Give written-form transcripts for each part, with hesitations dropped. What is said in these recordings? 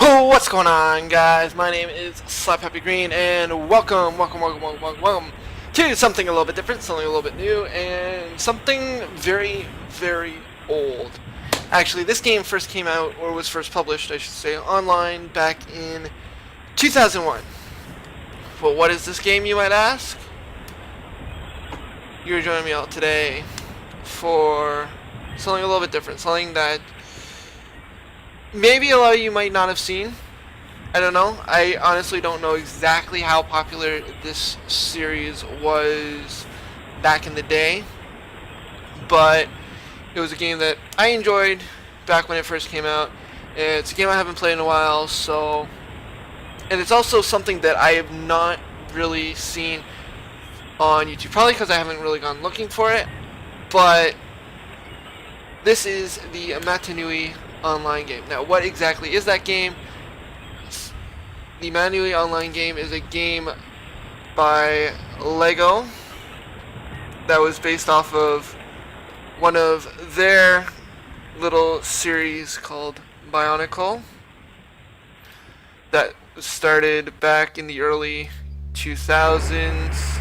What's going on, guys? My name is SlapHappyGreen, and welcome to something a little bit different, something a little bit new, and something very, very old. Actually, this game first came out, or was first published, I should say, online back in 2001. Well, what is this game, you might ask? You're joining me out today for something a little bit different, something that maybe a lot of you might not have seen. I don't know. I honestly don't know exactly how popular this series was back in the day, but it was a game that I enjoyed back when it first came out. It's a game I haven't played in a while, and it's also something that I have not really seen on YouTube, probably because I haven't really gone looking for it, but this is the Matanui online game. Now, what exactly is that game? The Matanui online game is a game by Lego that was based off of one of their little series called Bionicle that started back in the early 2000s.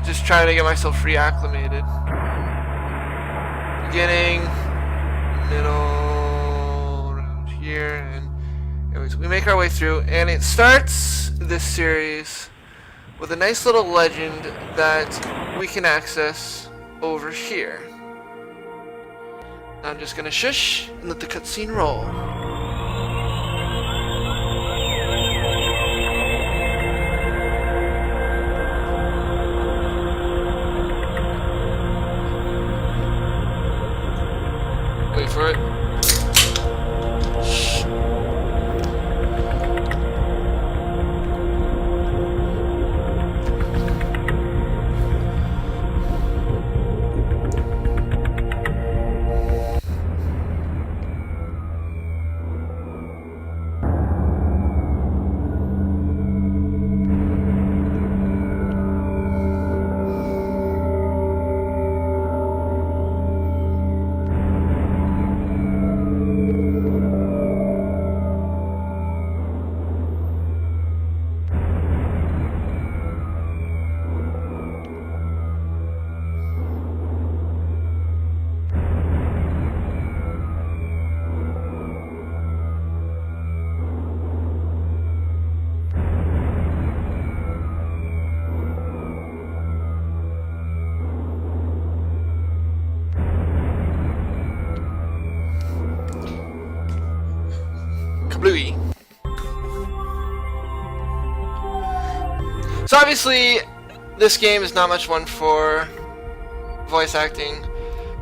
Just trying to get myself reacclimated. Beginning, middle, around here, and anyways, we make our way through, and it starts this series with a nice little legend that we can access over here. Now I'm just gonna shush and let the cutscene roll. Wait for it. Shh. Bluey. So obviously this game is not much fun for voice acting,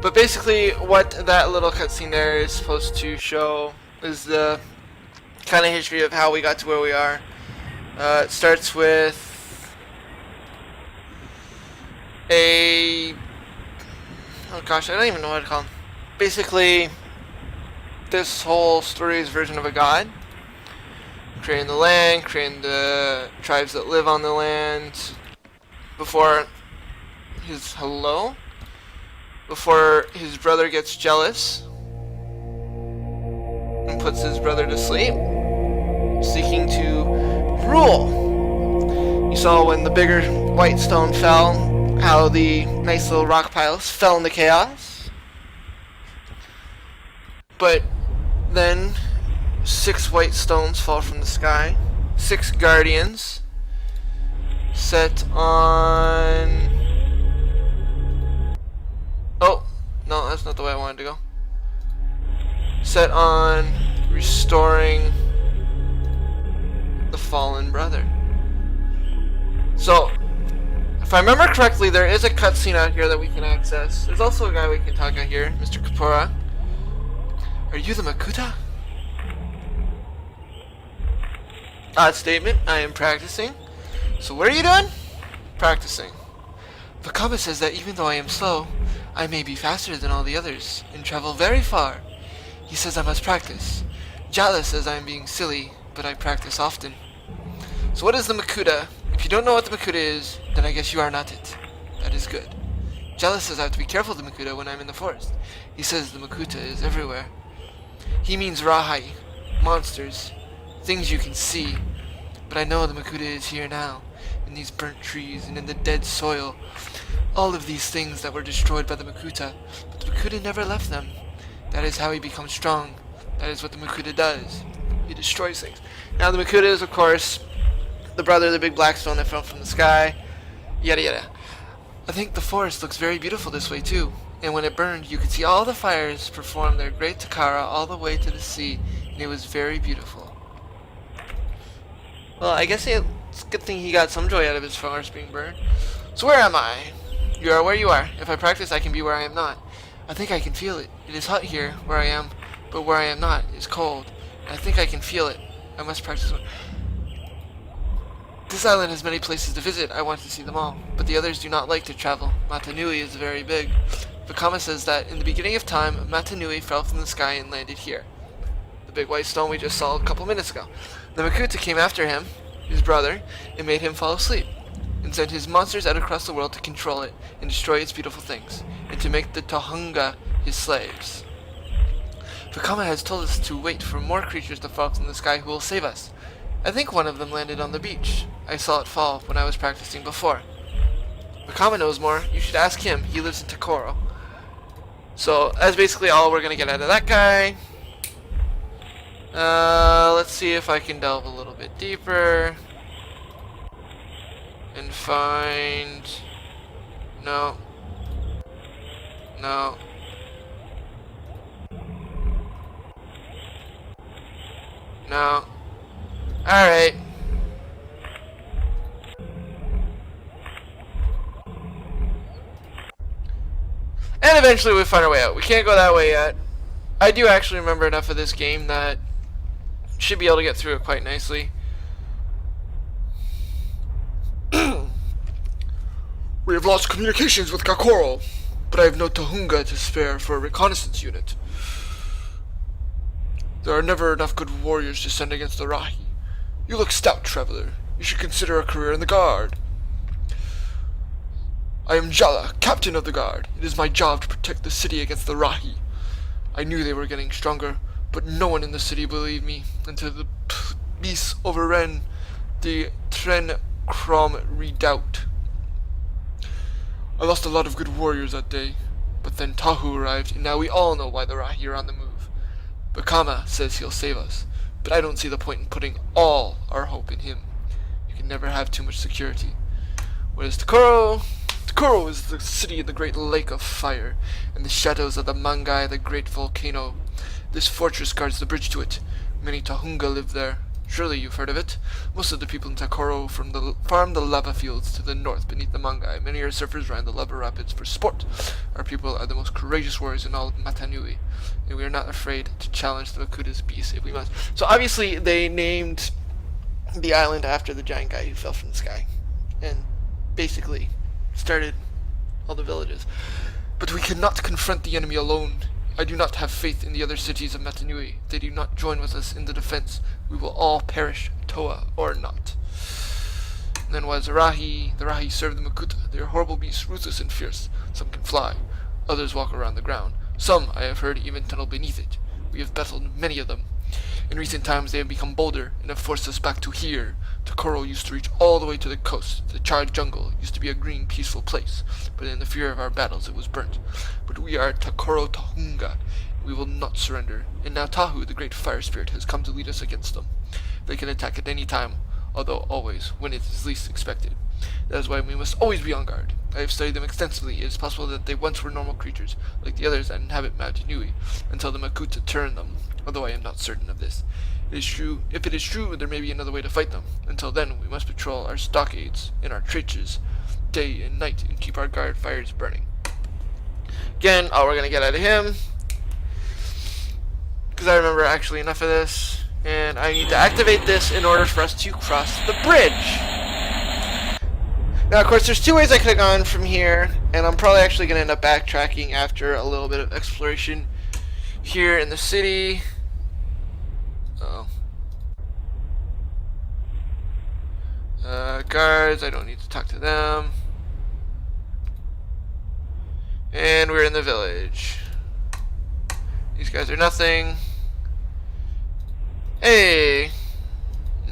but basically what that little cutscene there is supposed to show is the kind of history of how we got to where we are. It starts with oh gosh, I don't even know what to call him. Basically, this whole story is a version of a god creating the land, creating the tribes that live on the land before his brother gets jealous and puts his brother to sleep, seeking to rule. You saw when the bigger white stone fell, how the nice little rock piles fell into chaos. But then 6 white stones fall from the sky. 6 guardians set on... Oh, no, that's not the way I wanted to go. Set on restoring the fallen brother. So, if I remember correctly, there is a cutscene out here that we can access. There's also a guy we can talk to here, Mr. Kapura. Are you the Makuta? Odd statement. I am practicing. So what are you doing? Practicing. Vakaba says that even though I am slow, I may be faster than all the others and travel very far. He says I must practice. Jala says I am being silly, but I practice often. So what is the Makuta? If you don't know what the Makuta is, then I guess you are not it. That is good. Jala says I have to be careful of the Makuta when I'm in the forest. He says the Makuta is everywhere. He means Rahai, monsters, things you can see. But I know the Makuta is here now, in these burnt trees and in the dead soil. All of these things that were destroyed by the Makuta, but the Makuta never left them. That is how he becomes strong. That is what the Makuta does. He destroys things. Now the Makuta is, of course, the brother of the big black stone that fell from the sky. Yada yada. I think the forest looks very beautiful this way too. And when it burned, you could see all the fires perform their great takara all the way to the sea, and it was very beautiful. Well, I guess it's a good thing he got some joy out of his forest being burned. So where am I? You are where you are. If I practice, I can be where I am not. I think I can feel it. It is hot here, where I am, but where I am not is cold. I think I can feel it. I must practice. This island has many places to visit. I want to see them all, but the others do not like to travel. Matanui is very big. Vakama says that in the beginning of time, Matanui fell from the sky and landed here. The big white stone we just saw a couple minutes ago. The Makuta came after him, his brother, and made him fall asleep, and sent his monsters out across the world to control it and destroy its beautiful things, and to make the Tohunga his slaves. Vakama has told us to wait for more creatures to fall from the sky who will save us. I think one of them landed on the beach. I saw it fall when I was practicing before. Vakama knows more. You should ask him. He lives in Takoro. So that's basically all we're going to get out of that guy. Let's see if I can delve a little bit deeper. And find... No. No. No. Alright. And eventually we find our way out. We can't go that way yet. I do actually remember enough of this game that should be able to get through it quite nicely. We have lost communications with Kakoro, but I have no Tohunga to spare for a reconnaissance unit. There are never enough good warriors to send against the Rahi. You look stout, traveler. You should consider a career in the guard. I am Jala, captain of the guard. It is my job to protect the city against the Rahi. I knew they were getting stronger, but no one in the city believed me until the beasts overran the Tren Krom redoubt. I lost a lot of good warriors that day, but then Tahu arrived, and now we all know why the Rahi are on the move. Bakama says he'll save us, but I don't see the point in putting all our hope in him. You can never have too much security. What is Takoro? Takoro is the city in the great lake of fire, and the shadows of the Mangai, the great volcano. This fortress guards the bridge to it. Many Tohunga live there. Surely you've heard of it. Most of the people in Takoro farm the lava fields to the north beneath the Mangai. Many are surfers around the lava rapids for sport. Our people are the most courageous warriors in all of Matanui, and we are not afraid to challenge the Makuta's beasts if we must. So obviously they named the island after the giant guy who fell from the sky, and basically started all the villages. But we cannot confront the enemy alone. I do not have faith in the other cities of Matanui. If they do not join with us in the defense, we will all perish, Toa or not. And then was the Rahi. The Rahi serve the Makuta. They are horrible beasts, ruthless and fierce. Some can fly. Others walk around the ground. Some, I have heard, even tunnel beneath it. We have battled many of them. In recent times they have become bolder and have forced us back to here. Takoro used to reach all the way to the coast. The charred jungle used to be a green, peaceful place, but in the fear of our battles it was burnt. But we are Takoro Tohunga. We will not surrender. And now Tahu, the great fire spirit, has come to lead us against them. They can attack at any time, although always when it is least expected. That is why we must always be on guard. I have studied them extensively. It is possible that they once were normal creatures, like the others that inhabit Matanui, until the Makuta turned them, although I am not certain of this. It is true. If it is true, there may be another way to fight them. Until then, we must patrol our stockades and our trenches day and night and keep our guard fires burning. Again, all we're going to get out of him, because I remember actually enough of this, and I need to activate this in order for us to cross the bridge. Now, of course, there's two ways I could have gone from here, and I'm probably actually going to end up backtracking after a little bit of exploration here in the city. Guards, I don't need to talk to them. And we're in the village. These guys are nothing. Hey!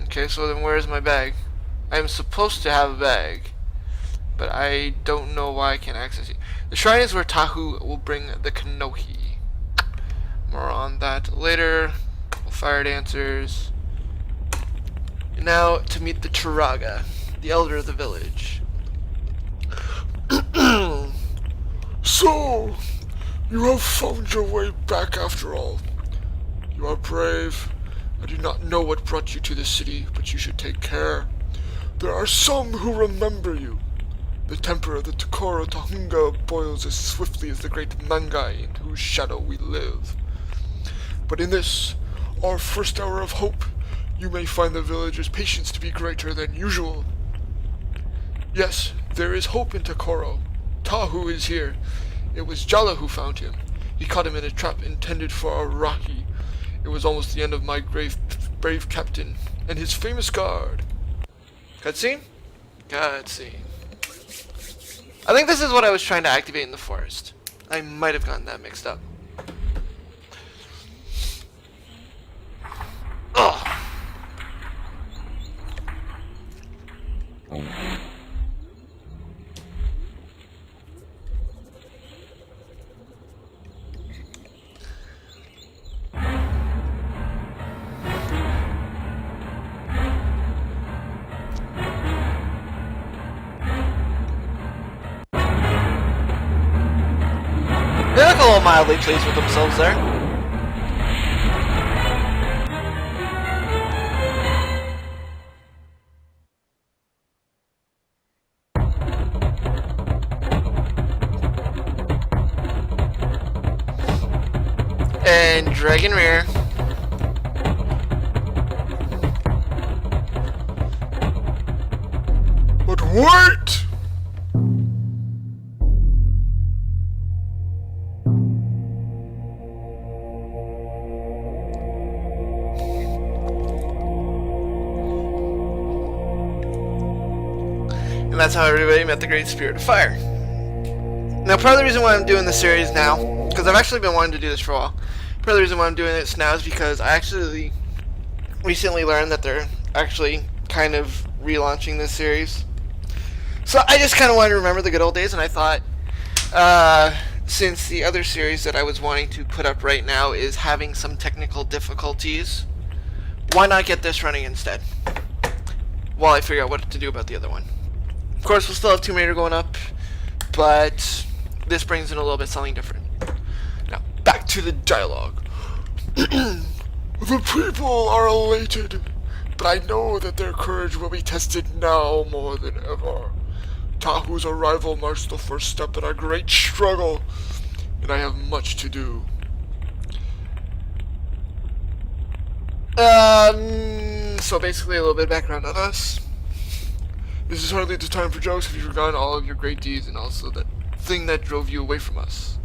Okay, so then where's my bag? I'm supposed to have a bag, but I don't know why I can't access it. The shrine is where Tahu will bring the Kanohi. More on that later. Fire dancers. And now to meet the Turaga, the elder of the village. So, you have found your way back after all. You are brave. I do not know what brought you to this city, but you should take care. There are some who remember you. The temper of the Tokoro Tahunga boils as swiftly as the great Mangai in whose shadow we live. But in this, our first hour of hope, you may find the villagers' patience to be greater than usual. Yes, there is hope in Tokoro. Tahu is here. It was Jala who found him. He caught him in a trap intended for our Rahi. It was almost the end of my brave captain and his famous guard. Cutscene? Cutscene. I think this is what I was trying to activate in the forest. I might have gotten that mixed up. Ugh. They look a little mildly pleased with themselves there. And Dragon Rear. But wait! And that's how everybody met the Great Spirit of Fire. Now, part of the reason why I'm doing this series now, because I've actually been wanting to do this for a while, part of the reason why I'm doing this now is because I actually recently learned that they're actually kind of relaunching this series. So I just kind of wanted to remember the good old days, and I thought, since the other series that I was wanting to put up right now is having some technical difficulties, why not get this running instead, while I figure out what to do about the other one. Of course, we'll still have Tomb Raider going up, but this brings in a little bit something different. Now, back to the dialogue. The people are elated, but I know that their courage will be tested now more than ever. Tahu's arrival marks the first step in our great struggle, and I have much to do. So basically a little bit of background on us. This is hardly the time for jokes if you've forgotten all of your great deeds and also that thing that drove you away from us.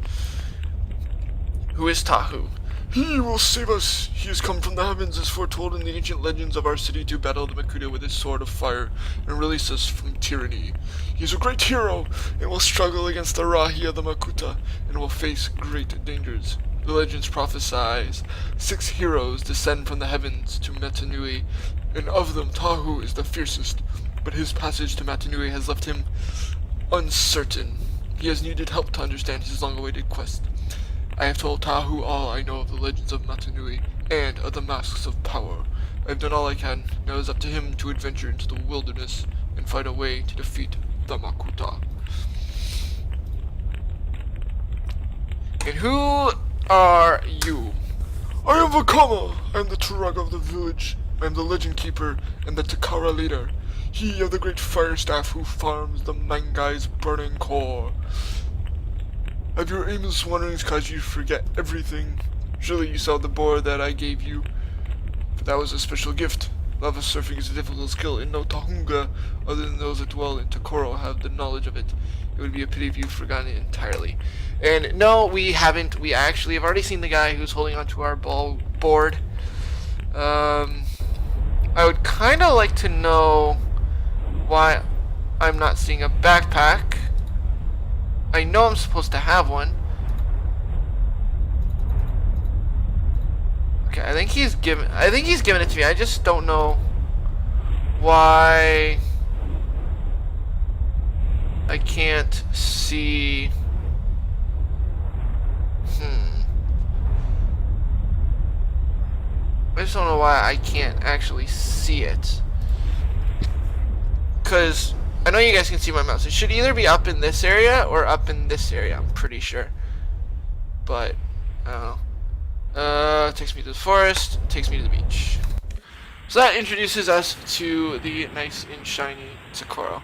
Who is Tahu? He will save us. He has come from the heavens as foretold in the ancient legends of our city to battle the Makuta with his sword of fire and release us from tyranny. He is a great hero and will struggle against the Rahi of the Makuta and will face great dangers. The legends prophesize 6 heroes descend from the heavens to Matanui, and of them Tahu is the fiercest, but his passage to Matanui has left him uncertain. He has needed help to understand his long-awaited quest. I have told Tahu all I know of the legends of Matanui and of the masks of power. I have done all I can. Now it is up to him to adventure into the wilderness and find a way to defeat the Makuta. And who are you? I am Vakama. I am the Turaga of the village. I am the legend keeper and the Takara leader. He of the great fire staff who farms the Mangai's burning core. Have your aimless wanderings caused you to forget everything? Surely you saw the boar that I gave you, but that was a special gift. Lava surfing is a difficult skill, and no Tahunga, other than those that dwell in Tokoro, have the knowledge of it. It would be a pity if you've forgotten it entirely. And no, we haven't. We actually have already seen the guy who's holding onto our board. I would kind of like to know why I'm not seeing a backpack. I know I'm supposed to have one. Okay, Okay, I think he's given it to me. I just don't know why I can't see. I just don't know why I can't actually see it. Because I know you guys can see my mouse. It should either be up in this area or up in this area, I'm pretty sure. But, I don't know. It takes me to the forest, takes me to the beach. So that introduces us to the nice and shiny Socorro.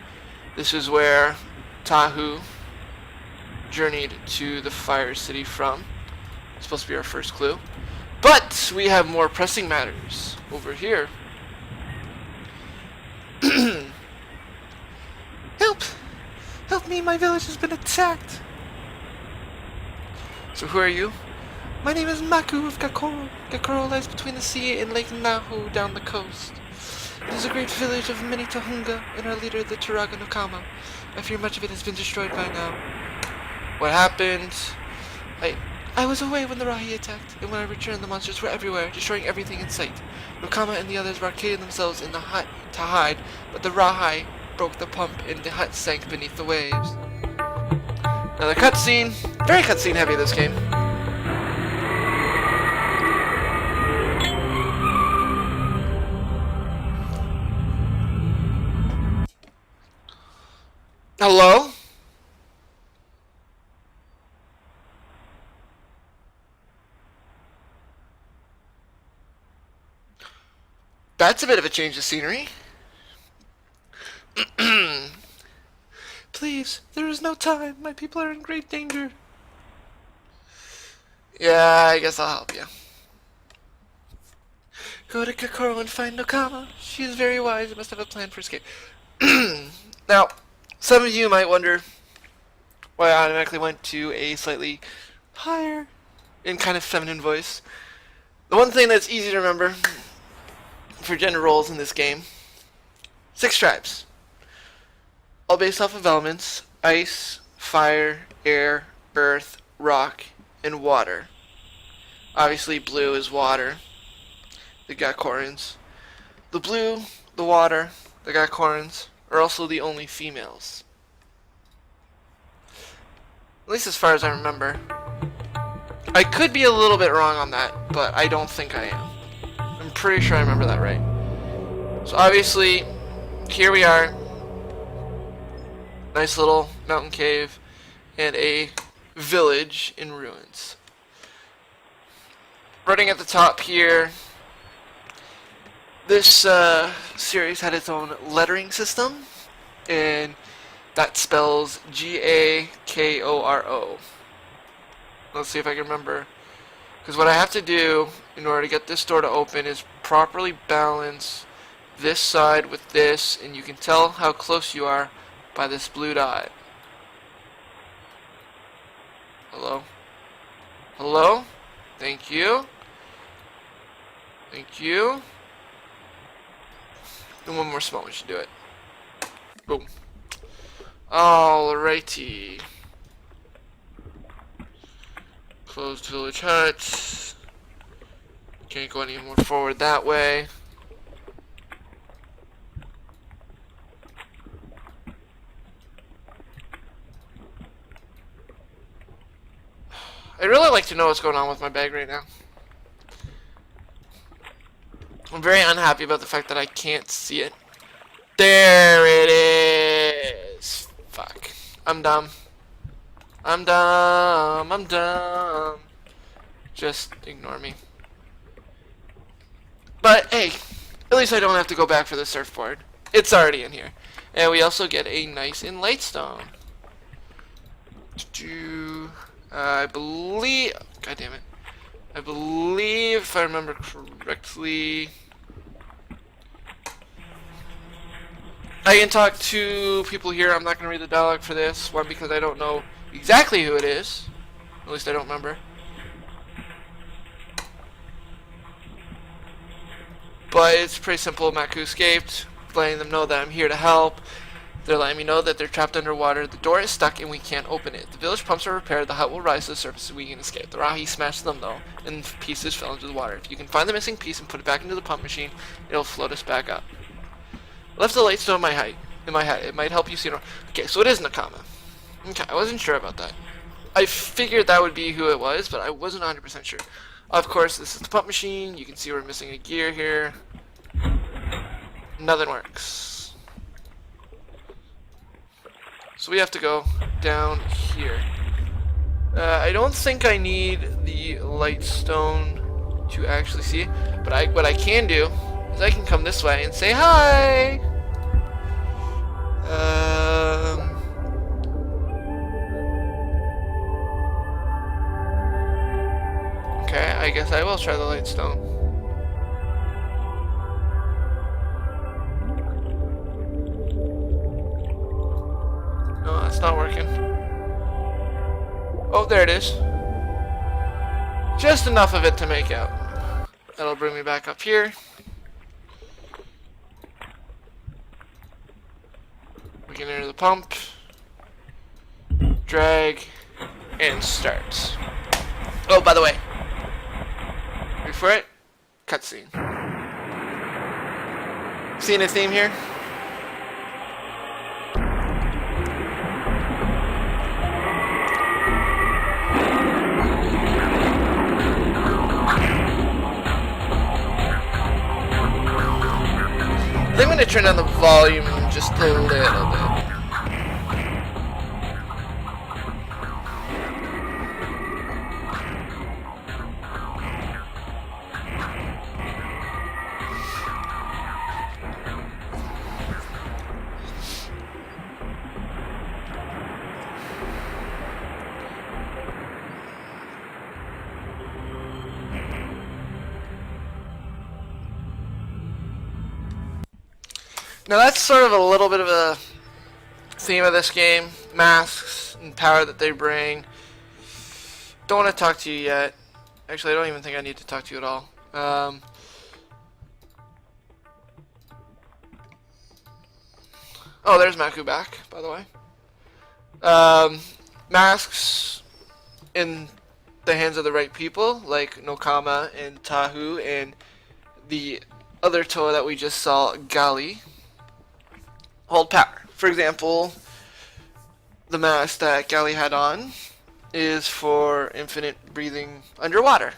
This is where Tahu journeyed to the Fire City from. It's supposed to be our first clue. But we have more pressing matters over here. Help! Help me, my village has been attacked! So who are you? My name is Maku of Gakoro. Gakoro lies between the sea and Lake Nahu down the coast. It is a great village of many Tahunga and our leader, the Turaga no Kama. I fear much of it has been destroyed by now. What happened? I was away when the Rahi attacked, and when I returned the monsters were everywhere, destroying everything in sight. Nokama and the others barricaded themselves in the hut to hide, but the Rahi broke the pump and the hut sank beneath the waves. Another cutscene. Very cutscene heavy this game. Hello? That's a bit of a change of scenery. Please, there is no time. My people are in great danger. Yeah, I guess I'll help you. Go to Kakoro and find Nokama. She is very wise and must have a plan for escape. Now, some of you might wonder why I automatically went to a slightly higher and kind of feminine voice. The one thing that's easy to remember for gender roles in this game: 6 tribes. All based off of elements: ice, fire, air, earth, rock, and water. Obviously blue is water, the Gakorans. The blue, the water, the Gakorans are also the only females. At least as far as I remember. I could be a little bit wrong on that, but I don't think I am. I'm pretty sure I remember that right. So obviously, here we are. Nice little mountain cave and a village in ruins. Running at the top here, this series had its own lettering system, and that spells Gakoro. Let's see if I can remember. Because what I have to do in order to get this door to open is properly balance this side with this, and you can tell how close you are by this blue dot. Hello? Hello? Thank you. Thank you. And one more small, we should do it. Boom. Alrighty. Closed village hut. Can't go any more forward that way. I'd really like to know what's going on with my bag right now. I'm very unhappy about the fact that I can't see it. There it is. Fuck. I'm dumb. I'm dumb. I'm dumb. Just ignore me. But hey, at least I don't have to go back for the surfboard. It's already in here. And we also get a nice inlaid stone. I believe... God damn it. I believe, if I remember correctly, I can talk to people here. I'm not going to read the dialogue for this one because I don't know exactly who it is. At least I don't remember. But it's pretty simple. Maku escaped, letting them know that I'm here to help. They're letting me know that they're trapped underwater. The door is stuck and we can't open it. The village pumps are repaired. The hut will rise to the surface so we can escape. The Rahi smashed them though, and pieces fell into the water. If you can find the missing piece and put it back into the pump machine, it'll float us back up. I left the light stone in my head. It might help you see. Okay, so it is Nakama. Okay, I wasn't sure about that. I figured that would be who it was, but I wasn't 100% sure. Of course, this is the pump machine. You can see we're missing a gear here. Nothing works. So we have to go down here. I don't think I need the light stone to actually see it, but what I can do is I can come this way and say hi. Okay, I guess I will try the light stone. No, that's not working. Oh, there it is. Just enough of it to make out. That'll bring me back up here. We can enter the pump. Drag. And start. Oh, by the way. Wait for it. Cutscene. Seeing a theme here? I think I'm going to turn down the volume just a little bit. Now that's sort of a little bit of a theme of this game. Masks and power that they bring. Don't want to talk to you yet. Actually, I don't even think I need to talk to you at all. Oh, there's Maku back, by the way. Masks in the hands of the right people, like Nokama and Tahu and the other Toa that we just saw, Gali, hold power. For example, the mask that Gali had on is for infinite breathing underwater.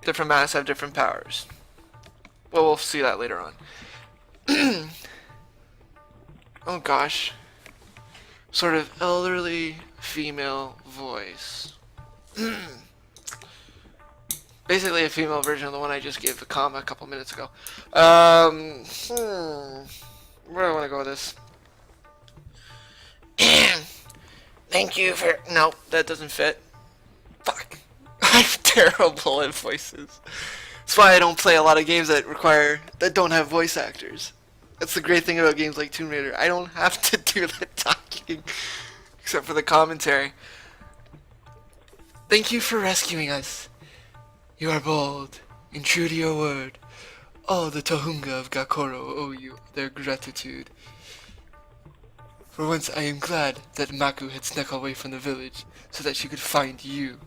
Different masks have different powers. Well, we'll see that later on. Oh gosh. Sort of elderly female voice. Basically a female version of the one I just gave the comma a couple minutes ago. Where do I want to go with this? Thank you for... Nope, that doesn't fit. Fuck. I'm terrible at voices. That's why I don't play a lot of games that don't have voice actors. That's the great thing about games like Tomb Raider. I don't have to do the talking, except for the commentary. Thank you for rescuing us. You are bold and true to your word. All the Tohunga of Gakoro owe you their gratitude. For once I am glad that Maku had snuck away from the village so that she could find you.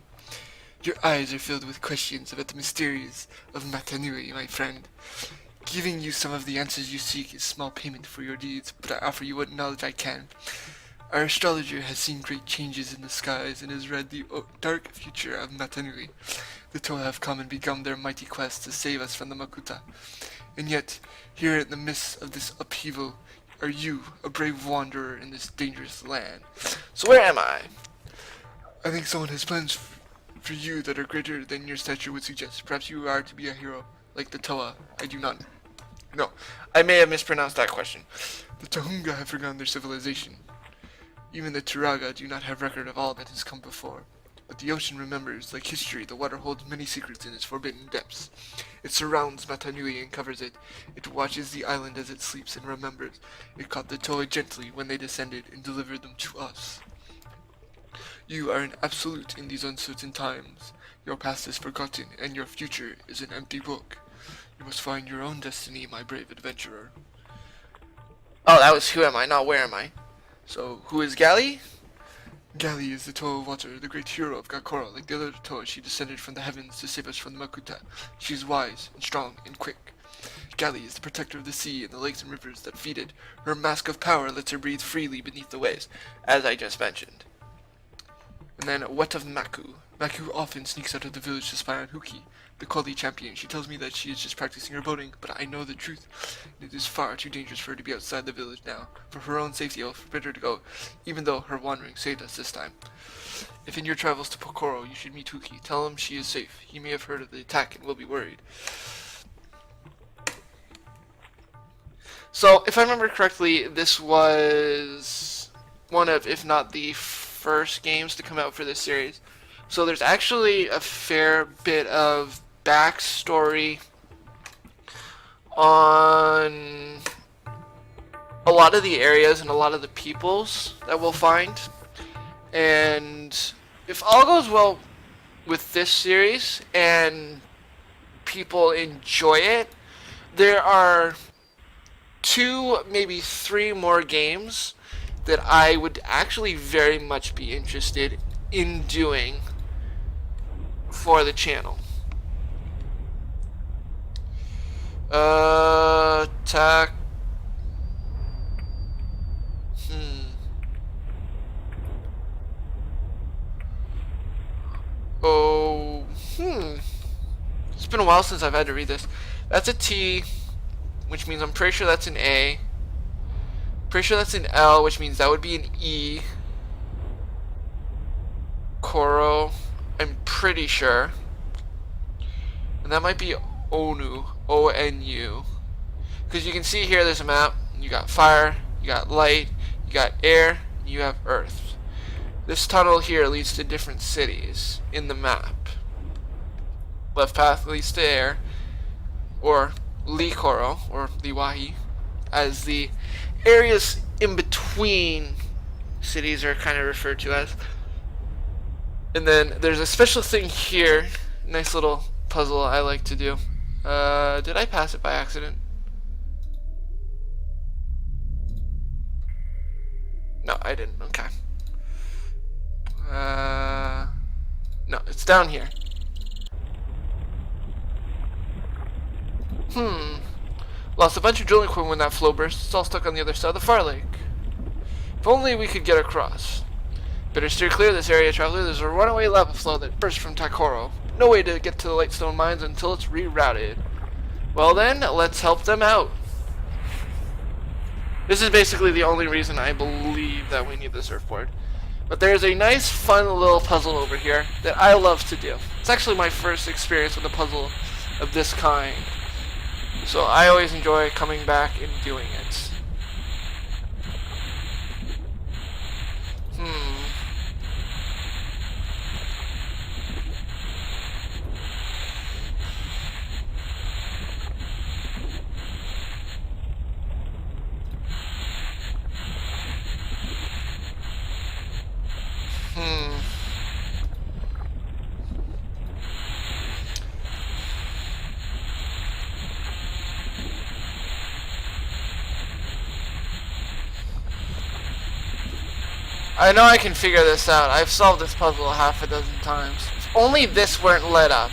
Your eyes are filled with questions about the mysteries of Matanui, my friend. Giving you some of the answers you seek is small payment for your deeds, but I offer you what knowledge I can. Our astrologer has seen great changes in the skies and has read the dark future of Matanui. The Toa have come and begun their mighty quest to save us from the Makuta. And yet, here in the midst of this upheaval, are you, a brave wanderer in this dangerous land. So where am I? I think someone has plans for you that are greater than your stature would suggest. Perhaps you are to be a hero, like the Toa. I do not. No, I may have mispronounced that question. The Tohunga have forgotten their civilization. Even the Turaga do not have record of all that has come before. But the ocean remembers, like history, the water holds many secrets in its forbidden depths. It surrounds Matanui and covers it. It watches the island as it sleeps and remembers. It caught the Toa gently when they descended and delivered them to us. You are an absolute in these uncertain times. Your past is forgotten, and your future is an empty book. You must find your own destiny, my brave adventurer. Oh, that was who am I, not where am I. So, who is Gali? Gali is the Toa of Water, the great hero of Gakora. Like the other Toa, she descended from the heavens to save us from the Makuta. She is wise and strong and quick. Gali is the protector of the sea and the lakes and rivers that feed it. Her mask of power lets her breathe freely beneath the waves, As I just mentioned. And then, what of Maku? Maku often sneaks out of the village to spy on Huki, the Kali champion. She tells me that she is just practicing her boating, but I know the truth. It is far too dangerous for her to be outside the village now. For her own safety, I will forbid her to go, even though her wandering saved us this time. If in your travels to Pokoro you should meet Huki, tell him she is safe. He may have heard of the attack and will be worried. So, if I remember correctly, this was one of, if not the first games to come out for this series. So there's actually a fair bit of backstory on a lot of the areas and a lot of the peoples that we'll find. And if all goes well with this series and people enjoy it, there are 2, maybe 3 more games that I would actually very much be interested in doing for the channel. Attack. It's been a while since I've had to read this. That's a T, which means I'm pretty sure that's an A. Pretty sure that's an L, which means that would be an E. Koro, I'm pretty sure. And that might be Onu, O-N-U. Because you can see here there's a map. You got fire, you got light, you got air, you have earth. This tunnel here leads to different cities in the map. Left path leads to air, or Likoro, or Liwahi, as the areas in between cities are kind of referred to as. And then there's a special thing here, nice little puzzle I like to do. Did I pass it by accident? No, I didn't. Okay. No, it's down here. Lost a bunch of drilling equipment when that flow burst. It's all stuck on the other side of the far lake. If only we could get across. Better steer clear of this area, traveler. There's a runaway lava flow that burst from Takoro. No way to get to the Lightstone mines until it's rerouted. Well then, let's help them out. This is basically the only reason I believe that we need the surfboard. But there's a nice, fun little puzzle over here that I love to do. It's actually my first experience with a puzzle of this kind. So I always enjoy coming back and doing it. I know I can figure this out. I've solved this puzzle half a dozen times. If only this weren't lit up.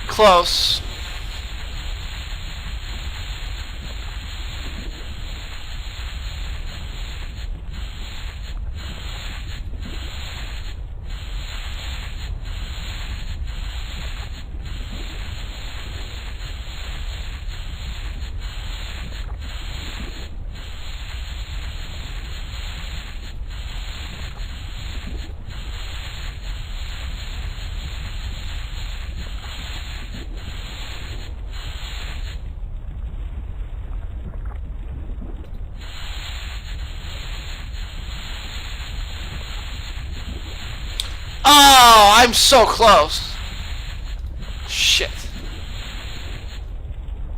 Close. I'm so close. Shit.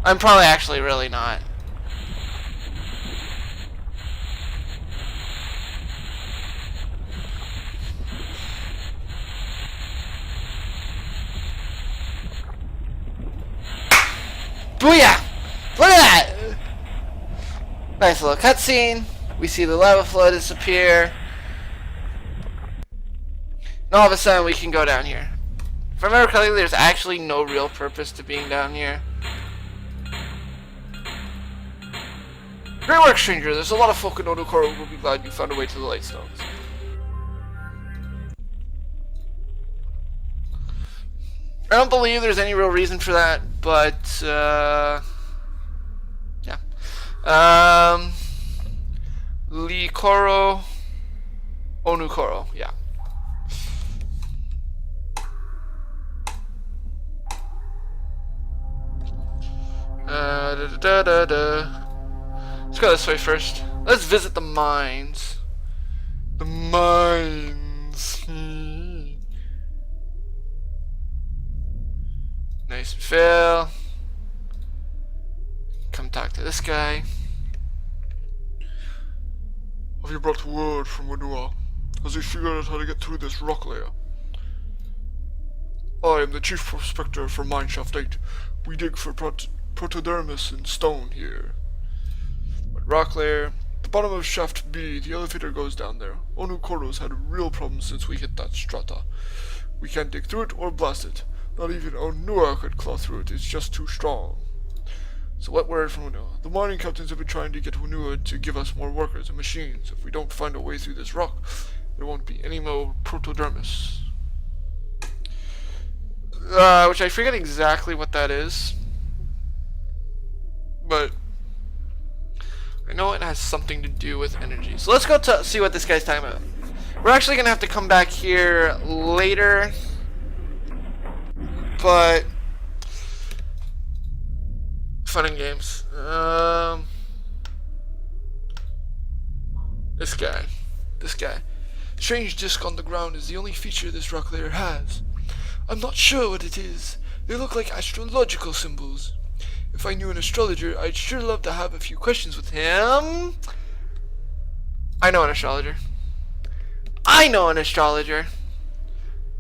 I'm probably actually really not. Booyah! Look at that! Nice little cutscene. We see the lava flow disappear. And all of a sudden we can go down here. If I remember correctly, there's actually no real purpose to being down here. Great work, stranger. There's a lot of folk in Onukoro who will be glad you found a way to the light stones. I don't believe there's any real reason for that, but yeah. Likoro Onukoro, yeah. Let's go this way first. Let's visit the mines. The mines. Nice fill. Come talk to this guy. Have you brought word from Wanua? Has he figured out how to get through this rock layer? I am the chief prospector for Mineshaft 8. We dig for protodermis and stone here. What rock layer? The bottom of shaft B, the elevator goes down there. Onukoro's had a real problem since we hit that strata. We can't dig through it or blast it. Not even Onua could claw through it, it's just too strong. So what word from Wanua? The mining captains have been trying to get Wanua to give us more workers and machines. If we don't find a way through this rock, there won't be any more protodermis. Which I forget exactly what that is. But I know it has something to do with energy. So let's go see what this guy's talking about. We're actually going to have to come back here later. But fun and games. This guy. Strange disc on the ground is the only feature this rock layer has. I'm not sure what it is. They look like astrological symbols. If I knew an astrologer, I'd sure love to have a few questions with him. I know an astrologer.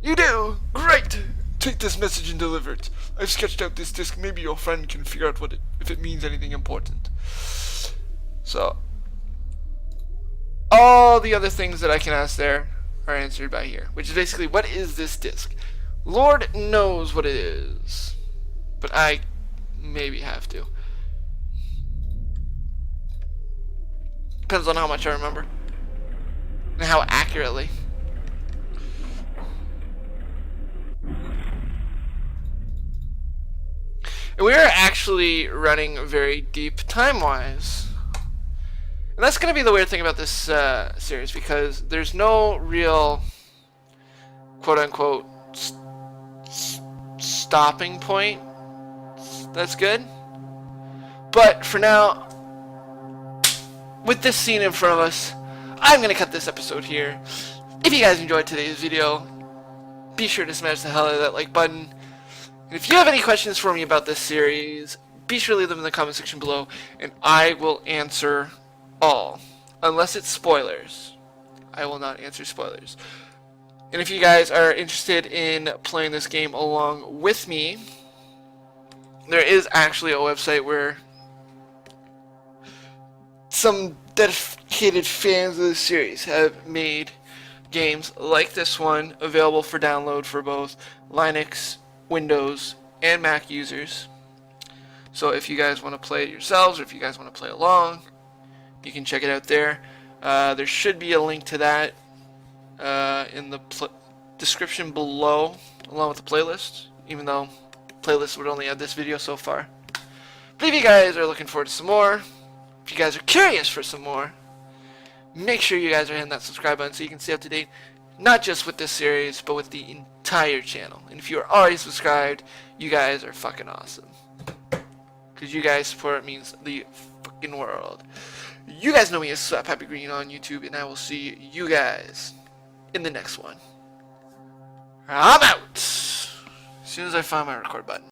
You do? Great! Take this message and deliver it. I've sketched out this disc. Maybe your friend can figure out if it means anything important. So, all the other things that I can ask there are answered by here. Which is basically, what is this disc? Lord knows what it is. But I maybe have to. Depends on how much I remember. And how accurately. And we are actually running very deep time-wise. And that's going to be the weird thing about this series, because there's no real quote-unquote stopping point. That's good. But for now, with this scene in front of us, I'm going to cut this episode here. If you guys enjoyed today's video, be sure to smash the hell out of that like button. And if you have any questions for me about this series, be sure to leave them in the comment section below, and I will answer all. Unless it's spoilers. I will not answer spoilers. And if you guys are interested in playing this game along with me, there is actually a website where some dedicated fans of the series have made games like this one available for download for both Linux, Windows, and Mac users. So if you guys want to play it yourselves, or if you guys want to play along, you can check it out there. There should be a link to that in the description below, along with the playlist, even though playlist would only add this video so far. But if you guys are looking forward to some more, if you guys are curious for some more, make sure you guys are hitting that subscribe button so you can stay up to date, not just with this series, but with the entire channel. And if you are already subscribed, you guys are fucking awesome. Because you guys' support means the fucking world. You guys know me as SlapHappyGreen on YouTube, and I will see you guys in the next one. I'm out. As soon as I find my record button.